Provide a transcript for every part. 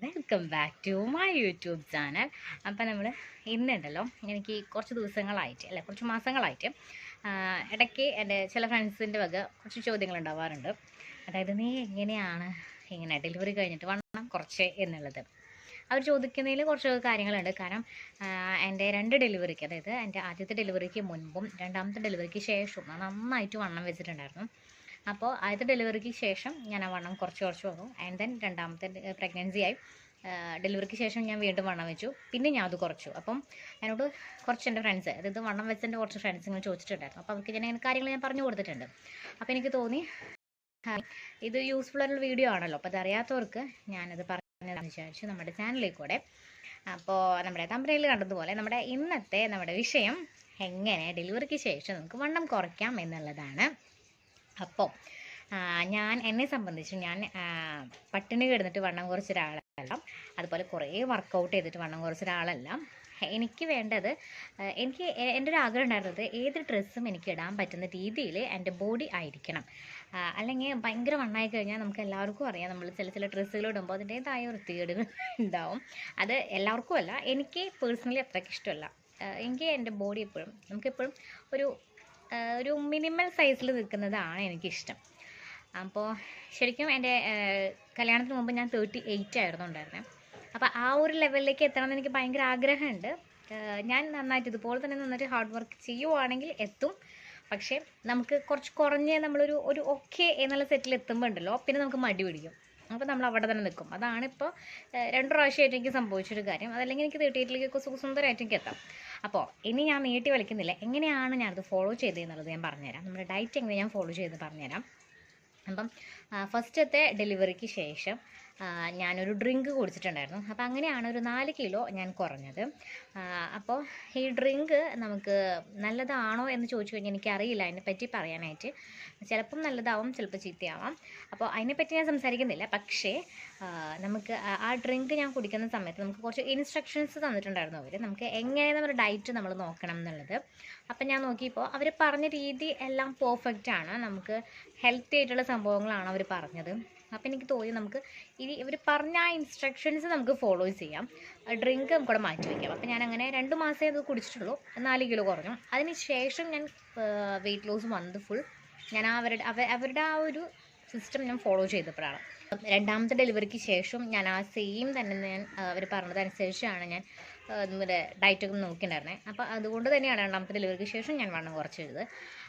Welcome back to my YouTube channel. അപ്പം നമ്മൾ ഇന്നുണ്ടല്ലോ, എനിക്ക് കുറച്ച് ദിവസങ്ങളായിട്ട് അല്ല കുറച്ച് മാസങ്ങളായിട്ട് ഇടയ്ക്ക് എൻ്റെ ചില ഫ്രണ്ട്സിൻ്റെ വക കുറച്ച് ചോദ്യങ്ങൾ ഉണ്ടാവാറുണ്ട്. അതായത് നീ എങ്ങനെയാണ് ഇങ്ങനെ ഡെലിവറി കഴിഞ്ഞിട്ട് വണ്ണം കുറച്ച് എന്നുള്ളത്. അവർ ചോദിക്കുന്നതിൽ കുറച്ച് കാര്യങ്ങളുണ്ട്. കാരണം എൻ്റെ രണ്ട് ഡെലിവറിക്ക്, അതായത് എൻ്റെ ആദ്യത്തെ ഡെലിവറിക്ക് മുൻപും രണ്ടാമത്തെ ഡെലിവറിക്ക് ശേഷവും ഞാൻ നന്നായിട്ട് വണ്ണം വെച്ചിട്ടുണ്ടായിരുന്നു. അപ്പോൾ ആദ്യത്തെ ഡെലിവറിക്ക് ശേഷം ഞാൻ ആ വണ്ണം കുറച്ച് വന്നു. ആൻഡ് ദെൻ രണ്ടാമത്തെ പ്രഗ്നൻസി ആയി. ഡെലിവറിക്ക് ശേഷം ഞാൻ വീണ്ടും വണ്ണം വെച്ചു. പിന്നെ ഞാൻ അത് കുറച്ചു. അപ്പം എന്നോട് കുറച്ച് എൻ്റെ ഫ്രണ്ട്സ്, അതായത് വണ്ണം വെച്ചതിൻ്റെ കുറച്ച് ഫ്രണ്ട്സ് ഇങ്ങനെ ചോദിച്ചിട്ടുണ്ടായിരുന്നു. അപ്പോൾ അവർക്ക് ഞാൻ കാര്യങ്ങൾ ഞാൻ പറഞ്ഞു കൊടുത്തിട്ടുണ്ട്. അപ്പോൾ എനിക്ക് തോന്നി ഇത് യൂസ്ഫുൾ ആയിട്ടുള്ള വീഡിയോ ആണല്ലോ, അപ്പോൾ അതറിയാത്തവർക്ക് ഞാനത് പറഞ്ഞതെന്ന് വിചാരിച്ചു നമ്മുടെ ചാനലിൽ കൂടെ. അപ്പോൾ നമ്മുടെ തമ്പനയിൽ കണ്ടതുപോലെ നമ്മുടെ വിഷയം എങ്ങനെ ഡെലിവറിക്ക് ശേഷം നമുക്ക് വണ്ണം കുറയ്ക്കാം എന്നുള്ളതാണ്. അപ്പോൾ എന്നെ സംബന്ധിച്ച് ഞാൻ പട്ടിണി കിടന്നിട്ട് വണ്ണം കുറച്ച ഒരാളല്ല, അതുപോലെ കുറേ വർക്കൗട്ട് ചെയ്തിട്ട് വണ്ണം കുറച്ച ഒരാളല്ല. എനിക്ക് വേണ്ടത്, എൻ്റെ ഒരു ആഗ്രഹം ഉണ്ടായിരുന്നത് ഏത് ഡ്രസ്സും എനിക്ക് ഇടാൻ പറ്റുന്ന രീതിയിൽ എൻ്റെ ബോഡി ആയിരിക്കണം. അല്ലെങ്കിൽ ഭയങ്കര വണ്ണായി കഴിഞ്ഞാൽ നമുക്ക് എല്ലാവർക്കും അറിയാം, നമ്മൾ ചില ഡ്രസ്സുകൾ ഇടുമ്പോൾ അതിൻ്റേതായ വൃത്തികേടുകൾ ഉണ്ടാവും. അത് എല്ലാവർക്കും അല്ല, എനിക്ക് പേഴ്സണലി അത്രയ്ക്ക് ഇഷ്ടമല്ല. എനിക്ക് എൻ്റെ ബോഡി നമുക്കെപ്പോഴും ഒരു മിനിമൽ സൈസിൽ നിൽക്കുന്നതാണ് എനിക്കിഷ്ടം. അപ്പോൾ ശരിക്കും എൻ്റെ കല്യാണത്തിന് മുമ്പ് ഞാൻ 38 ആയിരുന്നു ഉണ്ടായിരുന്നത്. അപ്പോൾ ആ ഒരു ലെവലിലേക്ക് എത്തണമെന്ന് എനിക്ക് ഭയങ്കര ആഗ്രഹമുണ്ട്. ഞാൻ നന്നായിട്ട് ഇതുപോലെ തന്നെ നന്നായിട്ട് ഹാർഡ് വർക്ക് ചെയ്യുവാണെങ്കിൽ എത്തും. പക്ഷേ നമുക്ക് കുറച്ച് കുറഞ്ഞ് നമ്മളൊരു ഓക്കെ എന്നുള്ള സെറ്റിൽ എത്തുമ്പോൾ ഉണ്ടല്ലോ, പിന്നെ നമുക്ക് മടി പിടിക്കും. അപ്പോൾ നമ്മൾ അവിടെ തന്നെ നിൽക്കും. അതാണിപ്പോൾ 2 പ്രാവശ്യമായിട്ട് എനിക്ക് സംഭവിച്ചൊരു കാര്യം. അതല്ലെങ്കിൽ എനിക്ക് 38ലേക്ക് സുന്ദരമായിട്ട് എനിക്ക് എത്താം. അപ്പോൾ ഇനി ഞാൻ നീട്ടി വലിക്കുന്നില്ല, എങ്ങനെയാണ് ഞാനത് ഫോളോ ചെയ്തതെന്നുള്ളത് ഞാൻ പറഞ്ഞുതരാം. നമ്മുടെ ഡയറ്റ് എങ്ങനെ ഞാൻ ഫോളോ ചെയ്ത് പറഞ്ഞുതരാം. അപ്പം ഫസ്റ്റത്തെ ഡെലിവറിക്ക് ശേഷം ഞാനൊരു ഡ്രിങ്ക് കുടിച്ചിട്ടുണ്ടായിരുന്നു. അപ്പോൾ അങ്ങനെയാണ് ഒരു 4 കിലോ ഞാൻ കുറഞ്ഞത്. അപ്പോൾ ഈ ഡ്രിങ്ക് നമുക്ക് നല്ലതാണോ എന്ന് ചോദിച്ചു കഴിഞ്ഞാൽ എനിക്കറിയില്ല അതിനെപ്പറ്റി പറയാനായിട്ട്. ചിലപ്പം നല്ലതാവും, ചിലപ്പോൾ ചീത്തയാവാം. അപ്പോൾ അതിനെപ്പറ്റി ഞാൻ സംസാരിക്കുന്നില്ല. പക്ഷേ നമുക്ക് ആ ഡ്രിങ്ക് ഞാൻ കുടിക്കുന്ന സമയത്ത് നമുക്ക് കുറച്ച് ഇൻസ്ട്രക്ഷൻസ് തന്നിട്ടുണ്ടായിരുന്നു അവർ, നമുക്ക് എങ്ങനെ നമ്മുടെ ഡയറ്റ് നമ്മൾ നോക്കണം എന്നുള്ളത്. അപ്പം ഞാൻ നോക്കിയപ്പോൾ അവർ പറഞ്ഞ രീതി എല്ലാം പെർഫെക്റ്റ് ആണ്. നമുക്ക് ഹെൽത്തി ആയിട്ടുള്ള സംഭവങ്ങളാണ് അവർ പറഞ്ഞത്. അപ്പോൾ എനിക്ക് തോന്നി നമുക്ക് ഇനി ഇവർ പറഞ്ഞ ആ ഇൻസ്ട്രക്ഷൻസ് നമുക്ക് ഫോളോ ചെയ്യാം, ഡ്രിങ്ക് നമുക്കവിടെ മാറ്റി വയ്ക്കാം. അപ്പോൾ ഞാൻ അങ്ങനെ 2 മാസമേ അത് കുടിച്ചിട്ടുള്ളൂ, 4 കിലോ കുറഞ്ഞു. അതിന് ശേഷം ഞാൻ വെയിറ്റ് ലോസ് വന്നത് ഫുൾ ഞാൻ അവരുടെ ആ ഒരു സിസ്റ്റം ഞാൻ ഫോളോ ചെയ്തപ്പോഴാണ്. രണ്ടാമത്തെ ഡെലിവറിക്ക് ശേഷം ഞാൻ ആ സെയിം തന്നെ ഞാൻ അവർ പറഞ്ഞതനുസരിച്ചാണ് ഞാൻ നമ്മുടെ ഡയറ്റൊക്കെ നോക്കിയിട്ടുണ്ടായിരുന്നത്. അപ്പോൾ അതുകൊണ്ട് തന്നെയാണ് രണ്ടാമത്തെ ഡെലിവറിക്ക് ശേഷം ഞാൻ വണ്ണം കുറച്ചത്.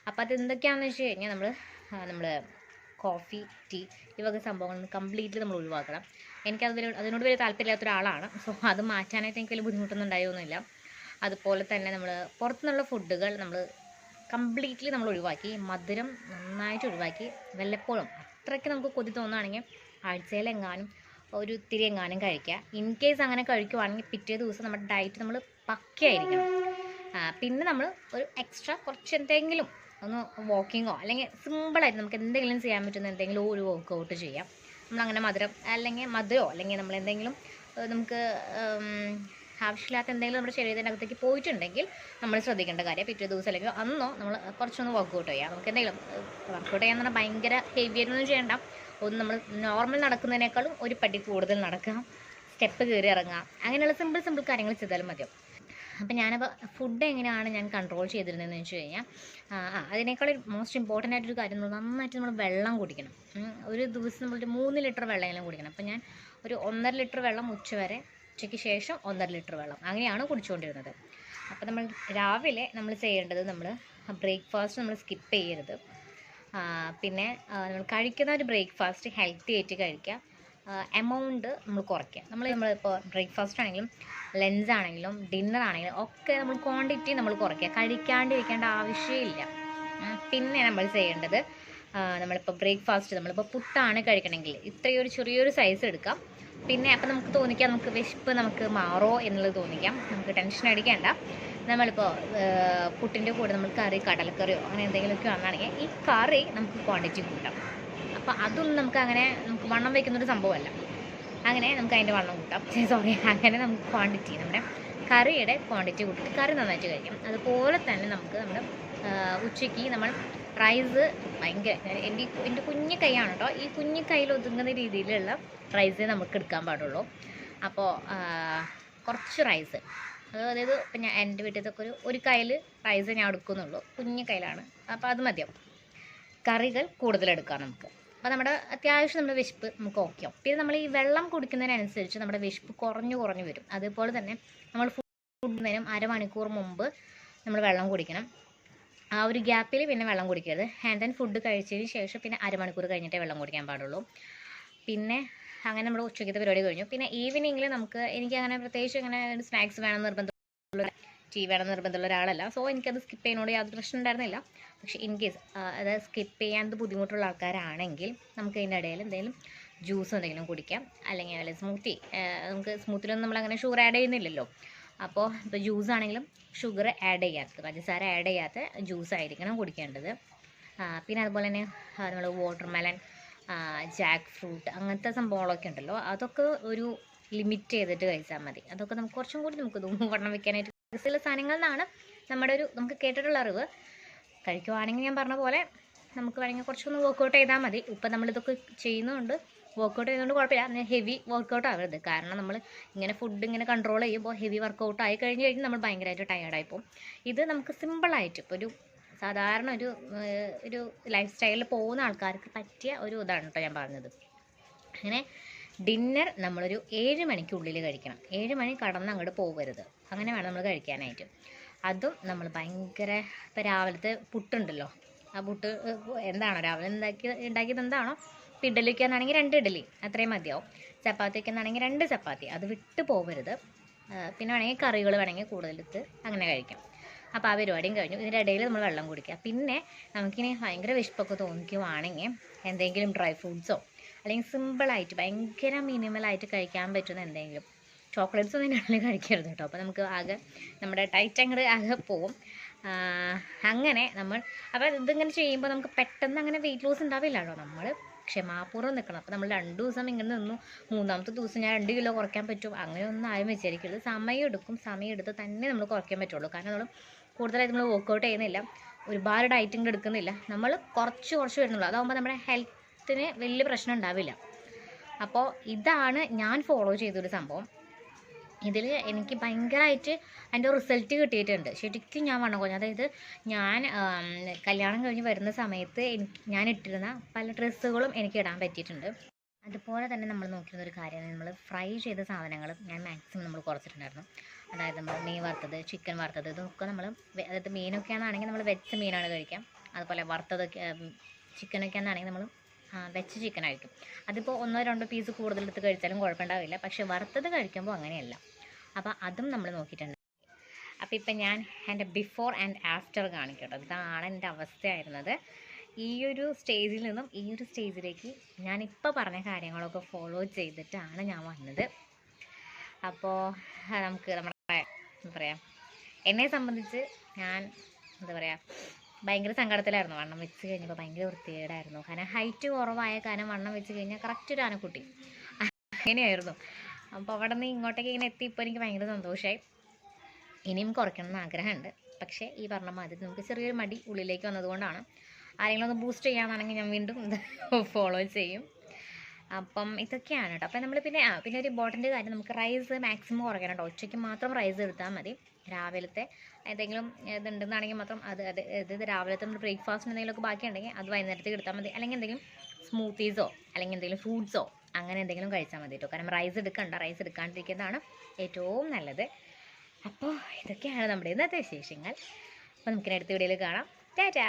അപ്പോൾ അതെന്തൊക്കെയാണെന്ന് വെച്ച് കഴിഞ്ഞാൽ നമ്മൾ കോഫി, ടീ, ഈ വക സംഭവങ്ങൾ കംപ്ലീറ്റ്ലി നമ്മൾ ഒഴിവാക്കണം. അതിനോട് വലിയ താല്പര്യമില്ലാത്ത ഒരാളാണ്. സോ അത് മാറ്റാനായിട്ട് എനിക്ക് വലിയ ബുദ്ധിമുട്ടൊന്നും ഉണ്ടായൊന്നുമില്ല. അതുപോലെ തന്നെ നമ്മൾ പുറത്തുനിന്നുള്ള ഫുഡുകൾ കംപ്ലീറ്റ്ലി നമ്മൾ ഒഴിവാക്കി. മധുരം നന്നായിട്ട് ഒഴിവാക്കി. വല്ലപ്പോഴും അത്രയ്ക്ക് നമുക്ക് കൊതി തോന്നുകയാണെങ്കിൽ ആഴ്ചയിലെങ്ങാനും ഒരു ഇത്തിരി എങ്ങാനും കഴിക്കുക. ഇൻ കേസ് അങ്ങനെ കഴിക്കുവാണെങ്കിൽ പിറ്റേ ദിവസം നമ്മുടെ ഡയറ്റ് നമ്മൾ പക്കയായിരിക്കണം. പിന്നെ നമ്മൾ ഒരു എക്സ്ട്രാ കുറച്ച് എന്തെങ്കിലും ഒന്ന് വാക്കിങ്ങോ അല്ലെങ്കിൽ സിമ്പിളായിട്ട് നമുക്ക് എന്തെങ്കിലും ചെയ്യാൻ പറ്റുന്ന എന്തെങ്കിലും ഒരു വർക്കൗട്ട് ചെയ്യാം. നമ്മളങ്ങനെ മധുരമോ അല്ലെങ്കിൽ നമ്മളെന്തെങ്കിലും നമുക്ക് ആവശ്യമില്ലാത്ത എന്തെങ്കിലും നമ്മുടെ ശരീരത്തിൻ്റെ അകത്തേക്ക് പോയിട്ടുണ്ടെങ്കിൽ നമ്മൾ ശ്രദ്ധിക്കേണ്ട കാര്യം, പിറ്റേ ദിവസം അല്ലെങ്കിൽ അന്നോ നമ്മൾ കുറച്ചൊന്ന് വർക്കൗട്ട് ചെയ്യാം. നമുക്ക് എന്തെങ്കിലും വർക്കൗട്ട് ചെയ്യാന്ന് പറഞ്ഞാൽ ഭയങ്കര ഹെവി ആയിട്ടൊന്നും ചെയ്യണ്ട. നമ്മൾ നോർമൽ നടക്കുന്നതിനേക്കാളും ഒരു പടി കൂടുതൽ നടക്കുക, സ്റ്റെപ്പ് കയറി ഇറങ്ങുക, അങ്ങനെയുള്ള സിമ്പിൾ കാര്യങ്ങൾ ചെയ്താലും മതിയാവും. അപ്പം ഞാനപ്പോൾ ഫുഡ് എങ്ങനെയാണ് ഞാൻ കൺട്രോൾ ചെയ്തിരുന്നതെന്ന് വെച്ച് കഴിഞ്ഞാൽ അതിനേക്കാൾ മോസ്റ്റ് ഇമ്പോർട്ടൻ്റ് ആയിട്ടൊരു കാര്യം നന്നായിട്ട് നമ്മൾ വെള്ളം കുടിക്കണം. ഒരു ദിവസം നമ്മളൊരു 3 ലിറ്റർ വെള്ളമെങ്കിലും കുടിക്കണം. അപ്പം ഞാൻ ഒരു 1.5 ലിറ്റർ വെള്ളം ഉച്ചയ്ക്ക് ശേഷം 1.5 ലിറ്റർ വെള്ളം അങ്ങനെയാണ് കുടിച്ചുകൊണ്ടിരുന്നത്. അപ്പോൾ നമ്മൾ രാവിലെ നമ്മൾ ചെയ്യേണ്ടത്, നമ്മൾ ബ്രേക്ക്ഫാസ്റ്റ് നമ്മൾ സ്കിപ്പ് ചെയ്യരുത്. പിന്നെ നമ്മൾ കഴിക്കുന്ന ഒരു ബ്രേക്ക്ഫാസ്റ്റ് ഹെൽത്തി ആയിട്ട് കഴിക്കുക. എമൗണ്ട് നമ്മൾ കുറയ്ക്കുക. നമ്മളിപ്പോൾ ബ്രേക്ക്ഫാസ്റ്റ് ആണെങ്കിലും ലഞ്ച് ആണെങ്കിലും ഡിന്നർ ആണെങ്കിലും ഒക്കെ നമ്മൾ ക്വാണ്ടിറ്റി നമ്മൾ കുറയ്ക്കുക. കഴിക്കാണ്ടിരിക്കേണ്ട ആവശ്യമില്ല. പിന്നെ നമ്മൾ ചെയ്യേണ്ടത്, നമ്മളിപ്പോൾ ബ്രേക്ക്ഫാസ്റ്റ് നമ്മളിപ്പോൾ പുട്ടാണ് കഴിക്കണമെങ്കിൽ ഇത്രയൊരു ചെറിയൊരു സൈസ് എടുക്കാം. പിന്നെ അപ്പം നമുക്ക് തോന്നിക്കാം നമുക്ക് വിശപ്പ് നമുക്ക് മാറോ എന്നുള്ളത് തോന്നിക്കാം. നമുക്ക് ടെൻഷൻ അടിക്കേണ്ട. നമ്മളിപ്പോൾ പുട്ടിൻ്റെ കൂടെ നമ്മൾ കടലക്കറിയോ അങ്ങനെ എന്തെങ്കിലുമൊക്കെ വന്നാണെങ്കിൽ ഈ കറി നമുക്ക് ക്വാണ്ടിറ്റി കൂട്ടാം. അപ്പോൾ അതൊന്നും നമുക്ക് വണ്ണം വയ്ക്കുന്നൊരു സംഭവമല്ല. അങ്ങനെ നമുക്ക് അതിൻ്റെ വണ്ണം കൂട്ടാം. അങ്ങനെ നമുക്ക് നമ്മുടെ കറിയുടെ ക്വാണ്ടിറ്റി കൂട്ടിയിട്ട് കറി നന്നായിട്ട് കഴിക്കാം. അതുപോലെ തന്നെ നമ്മുടെ ഉച്ചയ്ക്ക് നമ്മൾ റൈസ് ഭയങ്കര, എൻ്റെ കുഞ്ഞു കൈയാണ് കേട്ടോ, ഈ കുഞ്ഞു കയ്യിൽ ഒതുങ്ങുന്ന രീതിയിലുള്ള റൈസേ നമുക്ക് എടുക്കാൻ പാടുള്ളൂ. അപ്പോൾ കുറച്ച് റൈസ്, അതായത് ഇപ്പം ഞാൻ എൻ്റെ വീട്ടിലത്തൊക്കെ ഒരു കയ്യിൽ റൈസ് ഞാൻ എടുക്കുന്നുള്ളൂ, കുഞ്ഞു കയ്യിലാണ്, അപ്പോൾ അത് മതിയാവും. കറികൾ കൂടുതലെടുക്കാം നമുക്ക്. അപ്പോൾ നമ്മുടെ അത്യാവശ്യം നമ്മുടെ വിശപ്പ് നമുക്ക് ഓക്കെ ആവും. പിന്നെ നമ്മൾ ഈ വെള്ളം കുടിക്കുന്നതിനനുസരിച്ച് നമ്മുടെ വിശപ്പ് കുറഞ്ഞു വരും. അതുപോലെ തന്നെ നമ്മൾ ഫുഡിനും അരമണിക്കൂർ മുമ്പ് നമ്മൾ വെള്ളം കുടിക്കണം. ആ ഒരു ഗ്യാപ്പിൽ പിന്നെ വെള്ളം കുടിക്കരുത്. ആൻഡ് ദെൻ ഫുഡ് കഴിച്ചതിന് ശേഷം പിന്നെ അരമണിക്കൂർ കഴിഞ്ഞിട്ടേ വെള്ളം കുടിക്കാൻ പാടുള്ളൂ. പിന്നെ അങ്ങനെ നമ്മൾ ഉച്ചയ്ക്കത്തെ പരിപാടി കഴിഞ്ഞു. പിന്നെ ഈവനിങ്ങിൽ എനിക്ക് അങ്ങനെ പ്രത്യേകിച്ച് അങ്ങനെ സ്നാക്സ് വേണം നിർബന്ധമുള്ള, ടീ വേണം നിർബന്ധമുള്ള ഒരാളല്ല. സോ എനിക്കത് സ്കിപ്പ് ചെയ്യുന്നതോട് യാതൊരു പ്രശ്നം ഉണ്ടായിരുന്നില്ല. പക്ഷേ ഇൻ കേസ് അതായത് സ്കിപ്പ് ചെയ്യാൻ ബുദ്ധിമുട്ടുള്ള ആൾക്കാരാണെങ്കിൽ നമുക്ക് അതിൻ്റെ ഇടയിൽ എന്തെങ്കിലും ജ്യൂസ് എന്തെങ്കിലും കുടിക്കാം, അല്ലെങ്കിൽ വല്ല സ്മൂത്തി. നമുക്ക് സ്മൂത്തിലൊന്നും നമ്മളങ്ങനെ ഷുഗർ ആഡ് ചെയ്യുന്നില്ലല്ലോ. അപ്പോൾ ഇപ്പോൾ ജ്യൂസ് ആണെങ്കിലും ഷുഗർ ആഡ് ചെയ്യാത്ത, പഞ്ചസാര ആഡ് ചെയ്യാത്ത ജ്യൂസ് ആയിരിക്കണം കുടിക്കേണ്ടത്. പിന്നെ അതുപോലെ തന്നെ നമ്മൾ വാട്ടർമെലൺ, ജാക്ക് ഫ്രൂട്ട്, അങ്ങനത്തെ സംഭവങ്ങളൊക്കെ ഉണ്ടല്ലോ, അതൊക്കെ ഒരു ലിമിറ്റ് ചെയ്തിട്ട് കഴിച്ചാൽ മതി. അതൊക്കെ നമുക്ക് കുറച്ചും കൂടി നമുക്ക് വണ്ണം വെക്കാനായിട്ട് ചില സാധനങ്ങളിൽ നിന്നാണ് നമുക്ക് കേട്ടിട്ടുള്ള അറിവ്. കഴിക്കുവാണെങ്കിൽ ഞാൻ പറഞ്ഞ പോലെ നമുക്ക് വേണമെങ്കിൽ കുറച്ചൊന്ന് വർക്കൗട്ട് ചെയ്താൽ മതി. ഇപ്പം നമ്മളിതൊക്കെ ചെയ്യുന്നതുകൊണ്ട്, വർക്കൗട്ട് ചെയ്യുന്നതുകൊണ്ട് കുഴപ്പമില്ല. ഹെവി വർക്കൗട്ട് ആവരുത്. കാരണം നമ്മൾ ഇങ്ങനെ ഫുഡ് ഇങ്ങനെ കൺട്രോൾ ചെയ്യുമ്പോൾ ഹെവി വർക്കൗട്ട് ആയി കഴിഞ്ഞ് നമ്മൾ ഭയങ്കരമായിട്ട് ടയേർഡായി പോകും. ഇത് നമുക്ക് സിമ്പിളായിട്ട് ഇപ്പോൾ ഒരു സാധാരണ ഒരു ലൈഫ് സ്റ്റൈലിൽ പോകുന്ന ആൾക്കാർക്ക് പറ്റിയ ഒരു ഇതാണ് കേട്ടോ ഞാൻ പറഞ്ഞത്. അങ്ങനെ ഡിന്നർ നമ്മളൊരു 7 മണിക്കുള്ളിൽ കഴിക്കണം. 7 മണി കടന്ന് അങ്ങോട്ട് പോകരുത്. അങ്ങനെ വേണം നമ്മൾ കഴിക്കാനായിട്ട്. അതും നമ്മൾ ഭയങ്കര, ഇപ്പോൾ രാവിലത്തെ പുട്ടുണ്ടല്ലോ, ആ പുട്ട് എന്താണോ രാവിലെ ഉണ്ടാക്കിയത് എന്താണോ, ഇപ്പോൾ ഇഡ്ഡലി വയ്ക്കാന്നാണെങ്കിൽ 2 ഇഡ്ഡലി അത്രയും മതിയാവും. ചപ്പാത്തി വയ്ക്കുന്നതാണെങ്കിൽ 2 ചപ്പാത്തി, അത് വിട്ട് പോകരുത്. പിന്നെ വേണമെങ്കിൽ കറികൾ വേണമെങ്കിൽ കൂടുതലെടുത്ത് അങ്ങനെ കഴിക്കാം. അപ്പോൾ ആ പരിപാടിയും കഴിഞ്ഞു. ഇതിൻ്റെ ഇടയിൽ നമ്മൾ വെള്ളം കുടിക്കുക. പിന്നെ നമുക്കിനി ഭയങ്കര വിശപ്പൊക്കെ തോന്നിക്കുവാണെങ്കിൽ എന്തെങ്കിലും ഡ്രൈ ഫ്രൂട്ട്സോ അല്ലെങ്കിൽ സിമ്പിളായിട്ട് ഭയങ്കര മിനിമലായിട്ട് കഴിക്കാൻ പറ്റുന്ന എന്തെങ്കിലും, ചോക്ലേറ്റ്സ് ഒന്നും ഇതിനുള്ളിൽ കഴിക്കരുത് കേട്ടോ. അപ്പോൾ നമുക്ക് ആകെ നമ്മുടെ ഡയറ്റ് അങ്ങോട്ട് ആകെ പോവും. അങ്ങനെ അപ്പോൾ ഇതിങ്ങനെ ചെയ്യുമ്പോൾ നമുക്ക് പെട്ടെന്ന് അങ്ങനെ വെയിറ്റ് ലോസ് ഉണ്ടാവില്ല കേട്ടോ. നമ്മൾ ക്ഷമാപൂർവ്വം നിൽക്കണം. അപ്പോൾ നമ്മൾ 2 ദിവസം ഇങ്ങനെ നിന്നു, 3ാമത്തെ ദിവസം ഞാൻ 2 കിലോ കുറയ്ക്കാൻ പറ്റും അങ്ങനെയൊന്നും ആരും വിചാരിക്കരുത്. സമയം എടുത്ത് തന്നെ നമ്മൾ കുറയ്ക്കാൻ പറ്റുള്ളൂ. കാരണം നമ്മൾ കൂടുതലായിട്ട് നമ്മൾ വർക്കൗട്ട് ചെയ്യുന്നില്ല, ഒരുപാട് ഡയറ്റിംഗ് എടുക്കുന്നില്ല, നമ്മൾ കുറച്ച് വരുന്നുള്ളൂ. അതാകുമ്പോൾ നമ്മുടെ ഹെൽത്തിന് വലിയ പ്രശ്നം ഉണ്ടാവില്ല. അപ്പോൾ ഇതാണ് ഞാൻ ഫോളോ ചെയ്തൊരു സംഭവം. ഇതിൽ എനിക്ക് ഭയങ്കരമായിട്ട് അതിൻ്റെ റിസൾട്ട് കിട്ടിയിട്ടുണ്ട്. ശരിക്കും ഞാൻ വണ്ണം കുറഞ്ഞു. അതായത് ഞാൻ കല്യാണം കഴിഞ്ഞ് വരുന്ന സമയത്ത് ഞാൻ ഇട്ടിരുന്ന പല ഡ്രസ്സുകളും എനിക്ക് ഇടാൻ പറ്റിയിട്ടുണ്ട്. അതുപോലെ തന്നെ നമ്മൾ നോക്കിയിരുന്ന ഒരു കാര്യമാണ്, നമ്മൾ ഫ്രൈ ചെയ്ത സാധനങ്ങൾ ഞാൻ മാക്സിമം നമ്മൾ കുറച്ചിട്ടുണ്ടായിരുന്നു. അതായത് നമ്മൾ മീൻ വറുത്തത്, ചിക്കൻ വറുത്തത്, ഇതൊക്കെ നമ്മൾ, അതായത് മീനൊക്കെ ആണെന്നുണ്ടെങ്കിൽ നമ്മൾ വെച്ച മീനാണ് കഴിക്കാം. അതുപോലെ വറുത്തതൊക്കെ ചിക്കനൊക്കെ ആണെന്നുണ്ടെങ്കിൽ നമ്മൾ വെച്ച ചിക്കനായിരിക്കും. അതിപ്പോൾ 1-2 പീസ് കൂടുതലെടുത്ത് കഴിച്ചാലും കുഴപ്പമുണ്ടാവില്ല. പക്ഷേ വറുത്തത് കഴിക്കുമ്പോൾ അങ്ങനെയല്ല. അപ്പോൾ അതും നമ്മൾ നോക്കിയിട്ടുണ്ട്. അപ്പോൾ ഇപ്പം ഞാൻ എൻ്റെ ബിഫോർ ആൻഡ് ആഫ്റ്റർ കാണിക്കട്ടോ. ഇതാണ് എൻ്റെ അവസ്ഥയായിരുന്നത്. ഈ ഒരു സ്റ്റേജിൽ നിന്നും ഈ ഒരു സ്റ്റേജിലേക്ക് ഞാനിപ്പോൾ പറഞ്ഞ കാര്യങ്ങളൊക്കെ ഫോളോ ചെയ്തിട്ടാണ് ഞാൻ വന്നത്. അപ്പോൾ നമുക്ക് നമ്മുടെ എന്താ പറയുക, എന്നെ സംബന്ധിച്ച് ഞാൻ എന്താ പറയുക, ഭയങ്കര സങ്കടത്തിലായിരുന്നു. വണ്ണം വെച്ച് കഴിഞ്ഞപ്പോൾ ഭയങ്കര വൃത്തികേടായിരുന്നു. കാരണം ഹൈറ്റ് കുറവായ കാരണം വണ്ണം വെച്ച് കഴിഞ്ഞാൽ കറക്റ്റ് ഒരു ആനക്കുട്ടി അങ്ങനെയായിരുന്നു. അപ്പോൾ അവിടെ നിന്ന് ഇങ്ങോട്ടേക്ക് ഇങ്ങനെ എത്തി ഇപ്പോൾ എനിക്ക് ഭയങ്കര സന്തോഷമായി. ഇനിയും കുറയ്ക്കണം എന്ന് ആഗ്രഹമുണ്ട്. പക്ഷേ ഈ പറഞ്ഞ മാതിരി നമുക്ക് ചെറിയൊരു മടി ഉള്ളിലേക്ക് വന്നതുകൊണ്ടാണ്. ആരെങ്കിലും ഒന്ന് ബൂസ്റ്റ് ചെയ്യാമെന്നാണെങ്കിൽ ഞാൻ വീണ്ടും ഇത് ഫോളോ ചെയ്യും. അപ്പം ഇതൊക്കെയാണ് കേട്ടോ. അപ്പം നമ്മൾ പിന്നെ ഒരു ഇമ്പോർട്ടൻ്റ് കാര്യം, നമുക്ക് റൈസ് മാക്സിമം കുറയ്ക്കണം കേട്ടോ. ഉച്ചയ്ക്ക് മാത്രം റൈസ് എടുത്താൽ മതി. രാവിലത്തെ എന്തെങ്കിലും ഇതുണ്ടെന്നാണെങ്കിൽ മാത്രം ഇത് രാവിലത്തെ നമ്മൾ ബ്രേക്ക്ഫാസ്റ്റ് എന്തെങ്കിലുമൊക്കെ ബാക്കിയുണ്ടെങ്കിൽ അത് വൈകുന്നേരത്തേക്ക് എടുത്താൽ മതി. അല്ലെങ്കിൽ എന്തെങ്കിലും സ്മൂത്തീസോ അല്ലെങ്കിൽ എന്തെങ്കിലും ഫ്രൂട്ട്സോ അങ്ങനെ എന്തെങ്കിലും കഴിച്ചാൽ മതി കേട്ടോ. കാരണം റൈസ് എടുക്കാണ്ടിരിക്കുന്നതാണ് ഏറ്റവും നല്ലത്. അപ്പോൾ ഇതൊക്കെയാണ് നമ്മുടെ ഇന്നത്തെ വിശേഷങ്ങൾ. അപ്പോൾ നമുക്കിനി അടുത്ത വീഡിയോയിൽ കാണാം. ടാറ്റാ.